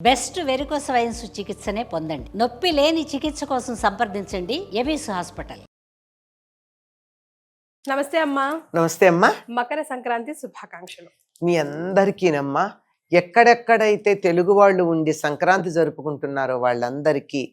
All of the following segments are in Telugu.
బెస్ట్ వెరికోస్ వైన్స్ చికిత్సనే పొందండి. నొప్పి లేని చికిత్స కోసం సంప్రదించండి ఎబిస్ హాస్పిటల్. నమస్తే అమ్మా. నమస్తే అమ్మా. మకర సంక్రాంతి శుభాకాంక్షలు మీ అందరికీనమ్మా. ఎక్కడెక్కడైతే తెలుగు వాళ్ళు ఉండి సంక్రాంతి జరుపుకుంటున్నారో వాళ్ళందరికీ,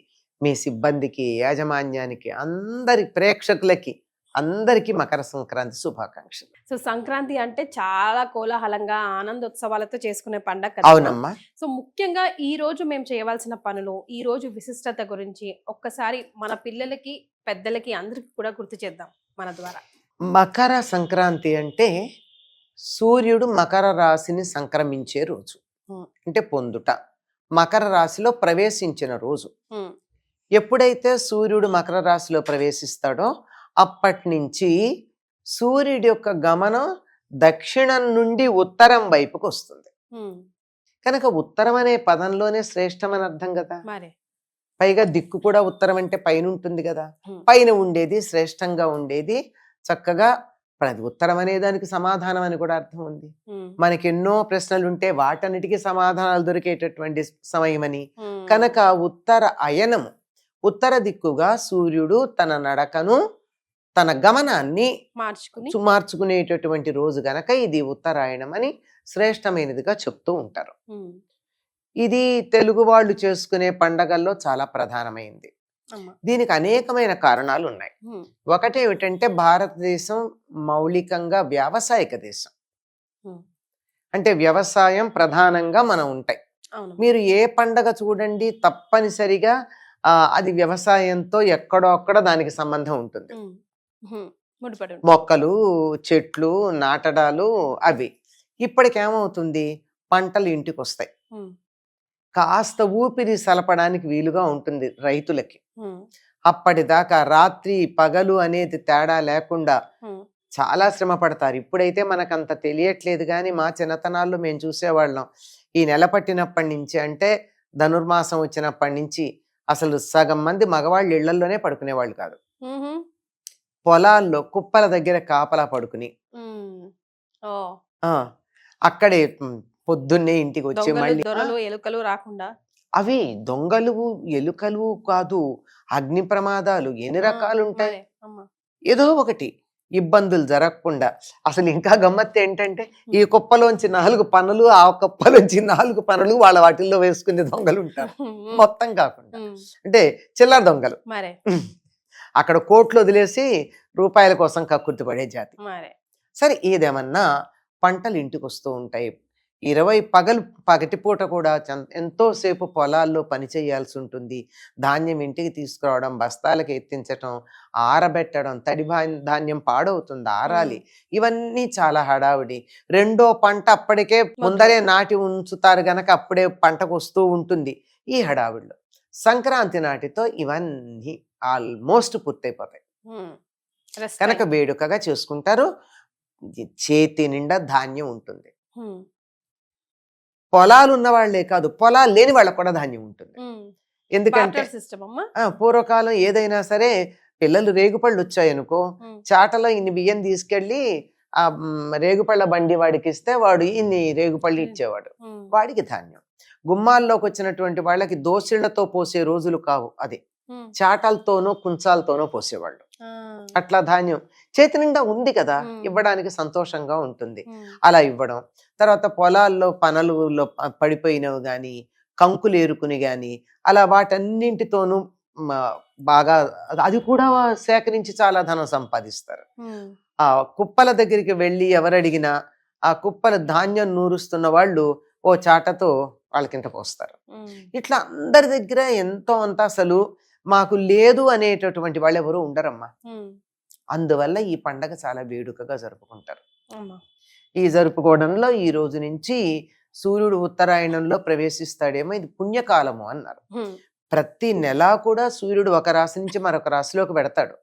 మీ సిబ్బందికి, యాజమాన్యానికి, అందరి ప్రేక్షకులకి అందరికీ మకర సంక్రాంతి శుభాకాంక్షలు. సో సంక్రాంతి అంటే చాలా కోలాహలంగా ఆనందోత్సవాలతో చేసుకునే పండగ. అవునమ్మా. సో ముఖ్యంగా ఈ రోజు మేము చేయవలసిన పనులు, ఈ రోజు విశిష్టత గురించి ఒక్కసారి మన పిల్లలకి, పెద్దలకి అందరికి కూడా గుర్తు చేద్దాం మన ద్వారా. మకర సంక్రాంతి అంటే సూర్యుడు మకర రాశిని సంక్రమించే రోజు, అంటే పొందుట, మకర రాశిలో ప్రవేశించిన రోజు. ఎప్పుడైతే సూర్యుడు మకర రాశిలో ప్రవేశిస్తాడో అప్పటి నుంచి సూర్యుడి యొక్క గమనం దక్షిణం నుండి ఉత్తరం వైపుకు వస్తుంది. కనుక ఉత్తరం అనే పదంలోనే శ్రేష్టమని అర్థం కదా. పైగా దిక్కు కూడా ఉత్తరం అంటే పైన ఉంటుంది కదా. పైన ఉండేది శ్రేష్టంగా ఉండేది, చక్కగా ఉత్తరం అనే దానికి సమాధానం అని కూడా అర్థం ఉంది. మనకి ఎన్నో ప్రశ్నలు ఉంటే వాటన్నిటికీ సమాధానాలు దొరికేటటువంటి సమయమని. కనుక ఉత్తర అయనము, ఉత్తర దిక్కుగా సూర్యుడు తన నడకను, తన గమనాన్ని మార్చుకునేటటువంటి రోజు గనక ఇది ఉత్తరాయణం అని శ్రేష్టమైనదిగా చెప్తూ ఉంటారు. ఇది తెలుగు వాళ్ళు చేసుకునే పండగల్లో చాలా ప్రధానమైంది. దీనికి అనేకమైన కారణాలు ఉన్నాయి. ఒకటేమిటంటే భారతదేశం మౌలికంగా వ్యావసాయిక దేశం, అంటే వ్యవసాయం ప్రధానంగా మనం ఉంటాయి. మీరు ఏ పండగ చూడండి తప్పనిసరిగా అది వ్యవసాయంతో ఎక్కడో అక్కడ దానికి సంబంధం ఉంటుంది. మొక్కలు, చెట్లు నాటడాలు అవి. ఇప్పటికేమవుతుంది, పంటలు ఇంటికి వస్తాయి, కాస్త ఊపిరి సలపడానికి వీలుగా ఉంటుంది రైతులకి. అప్పటిదాకా రాత్రి పగలు అనేది తేడా లేకుండా చాలా శ్రమ పడతారు. ఇప్పుడైతే మనకంత తెలియట్లేదు, కానీ మా చిన్నతనాల్లో మేము చూసేవాళ్ళం. ఈ నెల పట్టినప్పటి నుంచి, అంటే ధనుర్మాసం వచ్చినప్పటి నుంచి అసలు సగం మంది మగవాళ్ళు ఇళ్లలోనే పడుకునేవాళ్ళు కాదు. పొలాల్లో కుప్పల దగ్గర కాపలా పడుకుని అక్కడే పొద్దున్నే ఇంటికి వచ్చి మళ్ళీ ఎలుకలు రాకుండా, అవి దొంగలు ఎలుకలు కాదు, అగ్ని ప్రమాదాలు ఎన్ని రకాలు ఉంటాయి. ఏదో ఒకటి ఇబ్బందులు జరగకుండా. అసలు ఇంకా గమ్మత్తు ఏంటంటే ఈ కుప్పలోంచి 4 పనులు, ఆ కుప్పలోంచి 4 పనులు వాళ్ళ వాటిల్లో వేసుకునే దొంగలు ఉంటారు. మొత్తం కాకుండా అంటే చిల్లర దొంగలు, అక్కడ కోట్లు వదిలేసి రూపాయల కోసం కక్కుర్తిపడే జాతి. సరే, ఏదేమన్నా పంటలు ఇంటికి వస్తూ ఉంటాయి. పగటిపూట కూడా ఎంతో సేపు పొలాల్లో పని చేయాల్సి ఉంటుంది. ధాన్యం ఇంటికి తీసుకురావడం, బస్తాలకు ఎత్తించటం, ఆరబెట్టడం, తడి ధాన్యం పాడవుతుంది, ఆరాలి, ఇవన్నీ చాలా హడావిడి. రెండో పంట అప్పటికే ముందరే నాటి ఉంచుతారు గనక అప్పుడే పంటకు వస్తూ ఉంటుంది. ఈ హడావిడిలో సంక్రాంతి నాటితో ఇవన్నీ ఆల్మోస్ట్ పూర్తయిపోతాయి. కనుక వేడుకగా చేసుకుంటారు. చేతి నిండా ధాన్యం ఉంటుంది. పొలాలు ఉన్న వాళ్లే కాదు, పొలాలు లేని వాళ్ళకు కూడా ధాన్యం ఉంటుంది. ఎందుకంటే పూర్వకాలం ఏదైనా సరే పిల్లలు రేగుపళ్ళు వచ్చాయనుకో, చాటలో ఇన్ని బియ్యం తీసుకెళ్లి ఆ రేగుపళ్ళ బండి వాడికి ఇస్తే వాడు ఇన్ని రేగుపళ్ళు ఇచ్చేవాడు, వాడికి ధాన్యం. గుమ్మాల్లోకి వచ్చినటువంటి వాళ్ళకి దోసిళ్లతో పోసే రోజులు కావు, అది చాటలతోనో కుంచాలతోనో పోసేవాళ్ళు. అట్లా ధాన్యం చేతి నిండా ఉంది కదా, ఇవ్వడానికి సంతోషంగా ఉంటుంది, అలా ఇవ్వడం. తర్వాత పొలాల్లో పనలులో పడిపోయినవి గాని, కంకులు ఏరుకుని గాని, అలా వాటన్నింటితోనూ బాగా అది కూడా సేకరించి చాలా ధనం సంపాదిస్తారు. ఆ కుప్పల దగ్గరికి వెళ్ళి ఎవరడిగినా ఆ కుప్పల ధాన్యం నూరుస్తున్న వాళ్ళు ఓ చాటతో వాళ్ళకింత పోస్తారు. ఇట్లా అందరి దగ్గర ఎంతో అంత, అసలు మాకు లేదు అనేటటువంటి వాళ్ళు ఎవరు ఉండరమ్మా. అందువల్ల ఈ పండగ చాలా వేడుకగా జరుపుకుంటారు. ఈ జరుపుకోవడంలో ఈ రోజు నుంచి సూర్యుడు ఉత్తరాయణంలో ప్రవేశిస్తాడేమో, ఇది పుణ్యకాలము అన్నారు. ప్రతి నెల కూడా సూర్యుడు ఒక రాశి నుంచి మరొక రాశిలోకి పెడతాడు,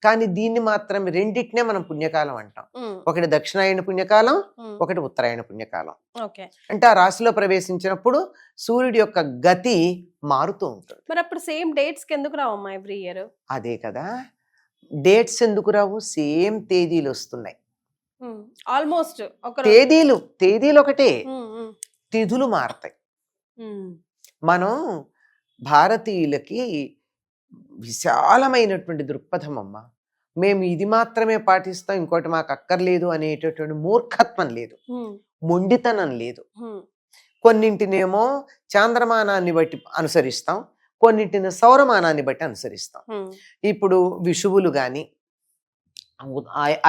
కానీ దీన్ని మాత్రం రెండింటినే మనం పుణ్యకాలం అంటాం. ఒకటి దక్షిణాయన పుణ్యకాలం, ఒకటి ఉత్తరాయణ పుణ్యకాలం. అంటే ఆ రాశిలో ప్రవేశించినప్పుడు సూర్యుడి యొక్క గతి మారుతూ ఉంటుంది. మరి అప్పుడు సేమ్ డేట్స్ ఎందుకు రావమ్మా ఎవ్రీ ఇయర్? అదే కదా, డేట్స్ ఎందుకు రావు, సేమ్ తేదీలు వస్తున్నాయి. ఆల్మోస్ట్ తేదీలు ఒకటే, తిథులు మారతాయి. మనం భారతీయులకి విశాలమైనటువంటి దృక్పథం అమ్మ. మేము ఇది మాత్రమే పాటిస్తాం, ఇంకోటి మాకు అక్కర్లేదు అనేటటువంటి మూర్ఖత్వం లేదు, మొండితనం లేదు. కొన్నింటినేమో చాంద్రమానాన్ని బట్టి అనుసరిస్తాం, కొన్నింటిని సౌరమానాన్ని బట్టి అనుసరిస్తాం. ఇప్పుడు విషువులు కానీ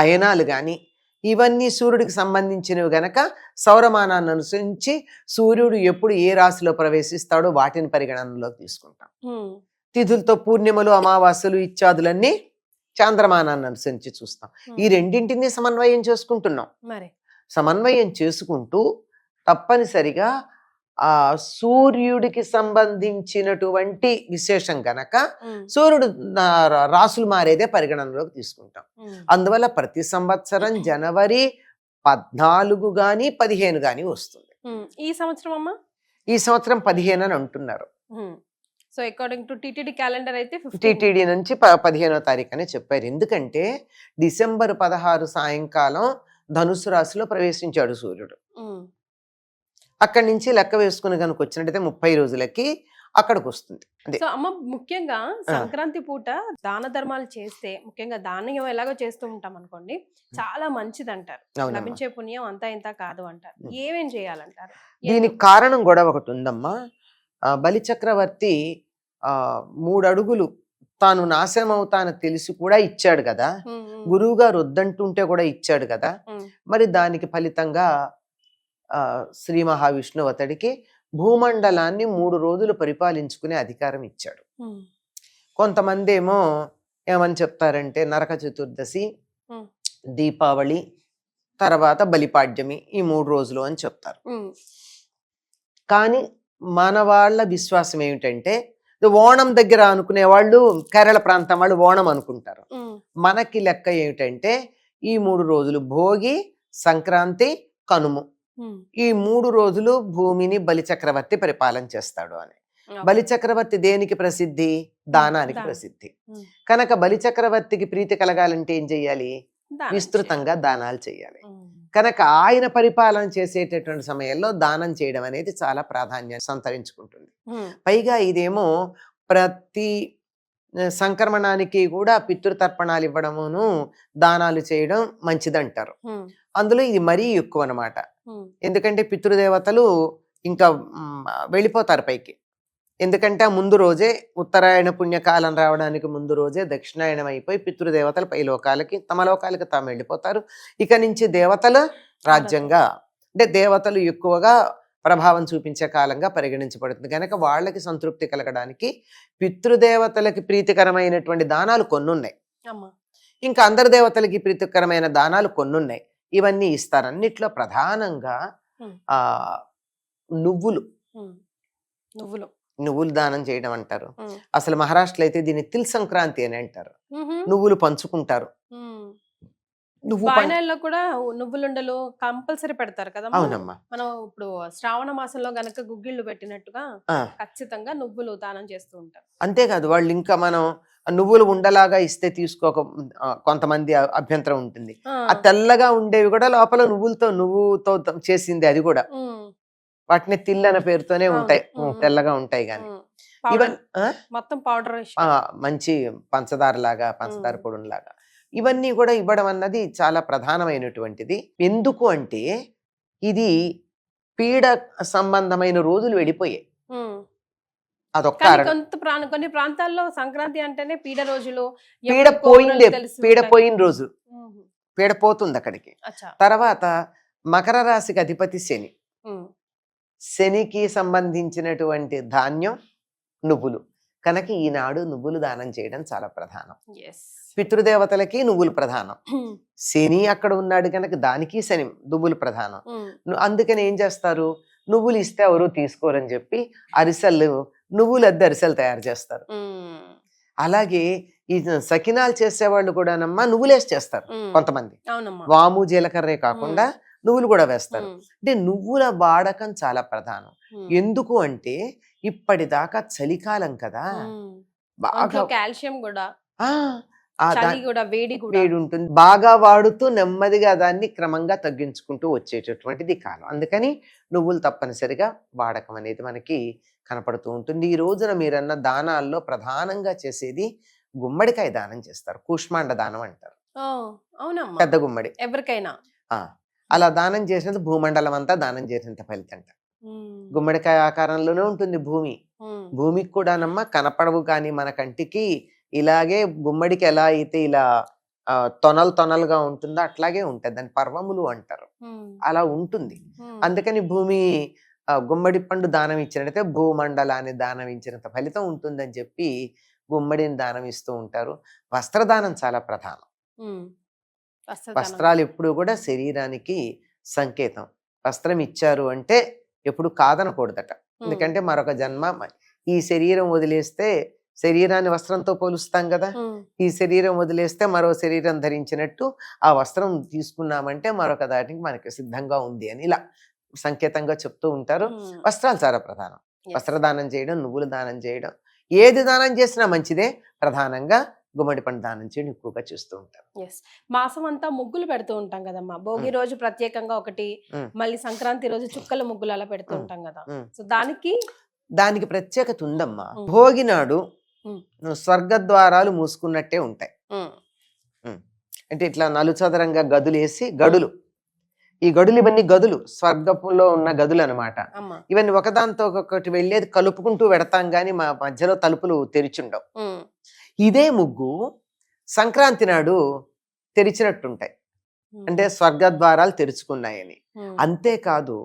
అయనాలు కానీ ఇవన్నీ సూర్యుడికి సంబంధించినవి గనక సౌరమానాన్ని అనుసరించి సూర్యుడు ఎప్పుడు ఏ రాశిలో ప్రవేశిస్తాడో వాటిని పరిగణనలోకి తీసుకుంటాం. తిథులతో పూర్ణిమలు, అమావాస్యలు ఇత్యాదులన్నీ చాంద్రమానాన్ని అనుసరించి చూస్తాం. ఈ రెండింటినీ సమన్వయం చేసుకుంటున్నాం. సమన్వయం చేసుకుంటూ తప్పనిసరిగా ఆ సూర్యుడికి సంబంధించినటువంటి విశేషం గనక సూర్యుడు రాసులు మారేదే పరిగణనలోకి తీసుకుంటాం. అందువల్ల ప్రతి సంవత్సరం జనవరి 14 గాని 15 గాని వస్తుంది. ఈ సంవత్సరం అమ్మా, ఈ సంవత్సరం 15 అని అంటున్నారు. So according to TTD calendar అయితే టీటీడీ నుంచి 15వ తారీఖు అని చెప్పారు. ఎందుకంటే డిసెంబర్ 16 సాయంకాలం ధనుసు రాశిలో ప్రవేశించాడు సూర్యుడు. అక్కడి నుంచి లెక్క వేసుకుని కనుక వచ్చినట్టయితే 30 రోజులకి అక్కడికి వస్తుంది. సో అమ్మ, ముఖ్యంగా సంక్రాంతి పూట దాన ధర్మాలు చేస్తే, ముఖ్యంగా దానం ఎలాగో చేస్తూ ఉంటాం అనుకోండి, చాలా మంచిది అంటారు. లభించే పుణ్యం అంతా ఇంత కాదు అంటారు. ఏమేం చేయాలంటారు? దీనికి కారణం కూడా ఒకటి ఉందమ్మా. బలి చక్రవర్తి 3 అడుగులు తాను నాశనం అవుతానని తెలిసి కూడా ఇచ్చాడు కదా, గురువు గారు వద్దంటుంటే కూడా ఇచ్చాడు కదా. మరి దానికి ఫలితంగా శ్రీ మహావిష్ణువు అతడికి భూమండలాన్ని 3 రోజులు పరిపాలించుకునే అధికారం ఇచ్చాడు. కొంతమంది ఏమో ఏమని చెప్తారంటే నరక చతుర్దశి, దీపావళి, తర్వాత బలిపాడ్యమి, ఈ 3 రోజులు అని చెప్తారు. కానీ మన వాళ్ళ విశ్వాసం ఏమిటంటే, ఓణం దగ్గర అనుకునే వాళ్ళు కేరళ ప్రాంతం వాళ్ళు ఓణం అనుకుంటారు. మనకి లెక్క ఏమిటంటే ఈ 3 రోజులు భోగి, సంక్రాంతి, కనుము, ఈ 3 రోజులు భూమిని బలిచక్రవర్తి పరిపాలన చేస్తాడు అని. బలిచక్రవర్తి దేనికి ప్రసిద్ధి? దానానికి ప్రసిద్ధి. కనుక బలిచక్రవర్తికి ప్రీతి కలగాలంటే ఏం చెయ్యాలి? విస్తృతంగా దానాలు చేయాలి. కనుక ఆయన పరిపాలన చేసేటటువంటి సమయంలో దానం చేయడం అనేది చాలా ప్రాధాన్యాన్ని సంతరించుకుంటుంది. పైగా ఇదేమో ప్రతి సంక్రమణానికి కూడా పితృతర్పణాలు ఇవ్వడమును దానాలు చేయడం మంచిదంటారు. అందులో ఇది మరీ ఎక్కువ అన్నమాట. ఎందుకంటే పితృదేవతలు ఇంకా వెళ్ళిపోతారు పైకి. ఎందుకంటే ముందు రోజే ఉత్తరాయణ పుణ్యకాలం రావడానికి ముందు రోజే దక్షిణాయనం అయిపోయి పితృదేవతలు పై లోకాలకి, తమ లోకాలకి తాము వెళ్ళిపోతారు. ఇక నుంచి దేవతల రాజ్యంగా, అంటే దేవతలు ఎక్కువగా ప్రభావం చూపించే కాలంగా పరిగణించబడుతుంది. కనుక వాళ్ళకి సంతృప్తి కలగడానికి పితృదేవతలకి ప్రీతికరమైనటువంటి దానాలు కొన్ని ఉన్నాయి, ఇంకా అందరి దేవతలకి ప్రీతికరమైన దానాలు కొన్ని ఉన్నాయి. ఇవన్నీ ఇస్తారు. అన్నిట్లో ప్రధానంగా నువ్వులు దానం చేయడం అంటారు. అసలు మహారాష్ట్రలో అయితే దీన్ని తిల్ సంక్రాంతి అని అంటారు. నువ్వులు పంచుకుంటారు. కూడా నువ్వులుండలు కంపల్సరీ పెడతారు కదా. అవునమ్మా. మనం ఇప్పుడు శ్రావణ మాసంలో గనక గుగ్గిళ్ళు పెట్టినట్టుగా ఖచ్చితంగా నువ్వులు దానం చేస్తూ ఉంటారు. అంతేకాదు, వాళ్ళు ఇంకా మనం నువ్వులు ఉండలాగా ఇస్తే తీసుకోక కొంతమంది అభ్యంతరం ఉంటుంది. ఆ తెల్లగా ఉండేవి కూడా లోపల నువ్వుతో చేసింది, అది కూడా వాటిని తిల్ అనే పేరుతోనే ఉంటాయి, తెల్లగా ఉంటాయి. కానీ మొత్తం పౌడర్ మంచి పంచదార లాగా, పంచదార పొడులాగా ఇవన్నీ కూడా ఇవ్వడం అన్నది చాలా ప్రధానమైనటువంటిది. ఎందుకు అంటే ఇది పీడ సంబంధమైన రోజులు వెళ్ళిపోయాయి. అదొక్క కొన్ని ప్రాంతాల్లో సంక్రాంతి అంటేనే పీడ రోజులు, పీడ పోయిన రోజు, పీడ పోతుంది అక్కడికి. తర్వాత మకర రాశికి అధిపతి శని. శనికి సంబంధించినటువంటి ధాన్యం నువ్వులు. కనుక ఈనాడు నువ్వులు దానం చేయడం చాలా ప్రధానం. పితృదేవతలకి నువ్వులు ప్రధానం. శని అక్కడ ఉన్నాడు కనుక దానికి శని నువ్వులు ప్రధానం. అందుకని ఏం చేస్తారు, నువ్వులు ఇస్తే ఎవరు తీసుకోరని చెప్పి నువ్వులు అద్దె అరిసెలు తయారు చేస్తారు. అలాగే ఈ సకినాలు చేసేవాళ్ళు కూడానమ్మా నువ్వులేసి చేస్తారు. కొంతమంది వాము జీలకర్రే కాకుండా నువ్వులు కూడా వేస్తారు. అంటే నువ్వుల వాడకం చాలా ప్రధానం. ఎందుకు అంటే ఇప్పటిదాకా చలికాలం కదా, బాగా కాల్షియం కూడా చలి కూడా, వేడి కూడా వేడి ఉంటుంది. బాగా వాడుతూ నెమ్మదిగా దాన్ని క్రమంగా తగ్గించుకుంటూ వచ్చేటటువంటిది కాలం. అందుకని నువ్వులు తప్పనిసరిగా వాడకం అనేది మనకి కనపడుతూ ఉంటుంది. ఈ రోజున మీరన్న దానాల్లో ప్రధానంగా చేసేది గుమ్మడికాయ దానం చేస్తారు. కూష్మాండ దానం అంటారు. ఓ, అవునమ్మా. పెద్ద గుమ్మడి ఎవరికైనా అలా దానం చేసినంత భూమండలం అంతా దానం చేసినంత ఫలితంట. గుమ్మడికాయ ఆకారంలోనే ఉంటుంది భూమి. భూమికి కూడానమ్మా కనపడవు కానీ మన కంటికి ఇలాగే గుమ్మడికి ఎలా అయితే ఇలా తొనలు తొనలుగా ఉంటుందో అట్లాగే ఉంటుంది. దాని పర్వములు అంటారు. అలా ఉంటుంది. అందుకని భూమి గుమ్మడి పండు దానం ఇచ్చినట్టయితే భూమండలాన్ని దానం ఇచ్చినంత ఫలితం ఉంటుందని చెప్పి గుమ్మడిని దానం ఇస్తూ ఉంటారు. వస్త్రదానం చాలా ప్రధానం. వస్త్రాలు ఎప్పుడు కూడా శరీరానికి సంకేతం. వస్త్రం ఇచ్చారు అంటే ఎప్పుడు కాదనకూడదట. ఎందుకంటే మరొక జన్మ, ఈ శరీరం వదిలేస్తే శరీరాన్ని వస్త్రంతో పోలుస్తాం కదా, ఈ శరీరం వదిలేస్తే మరో శరీరం ధరించినట్టు ఆ వస్త్రం తీసుకున్నామంటే మరొక దాటికి మనకి సిద్ధంగా ఉంది అని ఇలా సంకేతంగా చెప్తూ ఉంటారు. వస్త్రాలు చాలా ప్రధానం. వస్త్రదానం చేయడం, నువ్వులు దానం చేయడం, ఏది దానం చేసినా మంచిదే. ప్రధానంగా గుమ్మడి పండు దానం చేయడం ఎక్కువగా చేస్తూ ఉంటారు. మాసం అంతా ముగ్గులు పెడుతూ ఉంటాం కదమ్మా. భోగి రోజు ప్రత్యేకంగా ఒకటి, మళ్ళీ సంక్రాంతి రోజు చుక్కల ముగ్గులు అలా పెడుతూ ఉంటాం కదా. సో దానికి ప్రత్యేకత ఉందమ్మా. భోగి నాడు స్వర్గద్వారాలు మూసుకున్నట్టే ఉంటాయి. అంటే ఇట్లా నలుచదరంగా గదులేసి, గడులు, ఈ గడులు ఇవన్నీ గదులు, స్వర్గంలో ఉన్న గదులు అనమాట. ఇవన్నీ ఒకదాంతో ఒకటి వెళ్ళేది కలుపుకుంటూ పెడతాం గాని మా మధ్యలో తలుపులు తెరిచుండవు. ఇదే ముగ్గు సంక్రాంతి నాడు తెరిచినట్టుంటాయి, అంటే స్వర్గద్వారాలు తెరుచుకున్నాయని. అంతేకాదు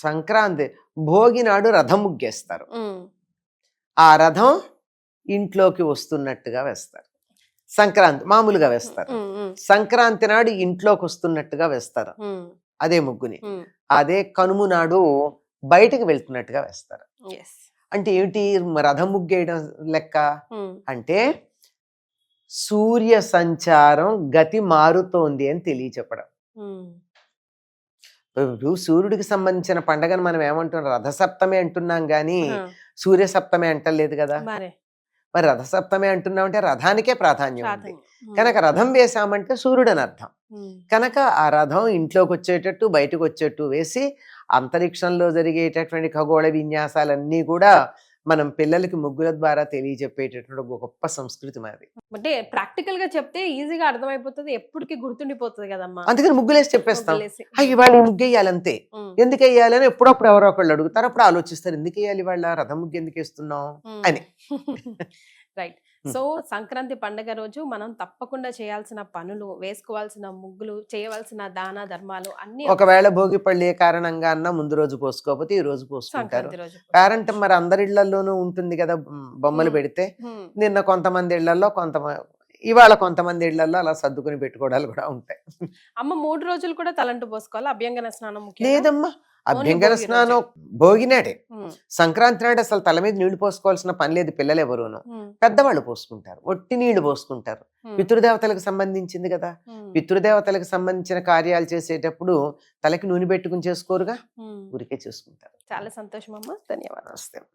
సంక్రాంతి భోగి నాడు రథం ముగ్గేస్తారు. ఆ రథం ఇంట్లోకి వస్తున్నట్టుగా వేస్తారు. సంక్రాంతి మామూలుగా వేస్తారు. సంక్రాంతి నాడు ఇంట్లోకి వస్తున్నట్టుగా వేస్తారు అదే ముగ్గుని. అదే కనుము నాడు బయటకు వెళ్తున్నట్టుగా వేస్తారు. అంటే ఏమిటి రథం ముగ్గేయడం లెక్క అంటే సూర్య సంచారం గతి మారుతోంది అని తెలియచెప్పడం. ఇప్పుడు సూర్యుడికి సంబంధించిన పండగను మనం ఏమంటున్నాం, రథసప్తమి అంటున్నాం గాని సూర్య సప్తమి అంటలేదు కదా. మరి రథసప్తమి అంటున్నాం అంటే రథానికే ప్రాధాన్యం ఉంది కనుక రథం వేసామంటే సూర్యుడు అని అర్థం. కనుక ఆ రథం ఇంట్లోకి వచ్చేటట్టు బయటకు వచ్చేట్టు వేసి అంతరిక్షంలో జరిగేటటువంటి ఖగోళ విన్యాసాలన్నీ కూడా మనం పిల్లలకి ముగ్గుల ద్వారా తెలియజెప్పేటటువంటి గొప్ప సంస్కృతి మాది. అంటే ప్రాక్టికల్ గా చెప్తే ఈజీగా అర్థమైపోతుంది, ఎప్పటికీ గుర్తుండిపోతుంది కదమ్మా. అందుకని ముగ్గులేసి చెప్పేస్తాం. ఇవాళ ముగ్గు వేయాలంతే. ఎందుకు వేయాలని ఎప్పుడప్పుడు ఎవరో ఒకళ్ళు అడుగుతారు. అప్పుడు ఆలోచిస్తారు, ఎందుకు వేయాలి ఇవాళ రథం ముగ్గు ఎందుకు వేస్తున్నాం అని. రైట్. సో సంక్రాంతి పండుగ రోజు మనం తప్పకుండా చేయాల్సిన పనులు, వేసుకోవాల్సిన ముగ్గులు, చేయవలసిన దాన ధర్మాలు అన్ని, ఒకవేళ భోగి పళ్ళు ఏ కారణంగా అన్నా ముందు రోజు పోసుకోకపోతే ఈ రోజు పోసుకుంటారు. పేరెంట్ మరి అందరి ఇళ్లలోనూ ఉంటుంది కదా బొమ్మలు పెడితే. నిన్న కొంతమంది ఇళ్లలో, ఇవాళ కొంతమంది ఇళ్లలో అలా సర్దుకుని పెట్టుకోవడాలు కూడా ఉంటాయి. అమ్మ 3 రోజులు కూడా తలంటు పోసుకోవాలి, అభ్యంగన స్నానం లేదమ్మా. అభ్యంగన స్నానం భోగి నాడే. సంక్రాంతి నాడు అసలు తల మీద నీళ్లు పోసుకోవాల్సిన పని లేదు. పిల్లలు ఎవరును పెద్దవాళ్ళు పోసుకుంటారు, ఒట్టి నీళ్లు పోసుకుంటారు. పితృదేవతలకు సంబంధించింది కదా. పితృదేవతలకు సంబంధించిన కార్యాలు చేసేటప్పుడు తలకి నూనె పెట్టుకుని చేసుకోరుగా, ఊరికే చేసుకుంటారు. చాలా సంతోషం అమ్మా, ధన్యవాదాలు.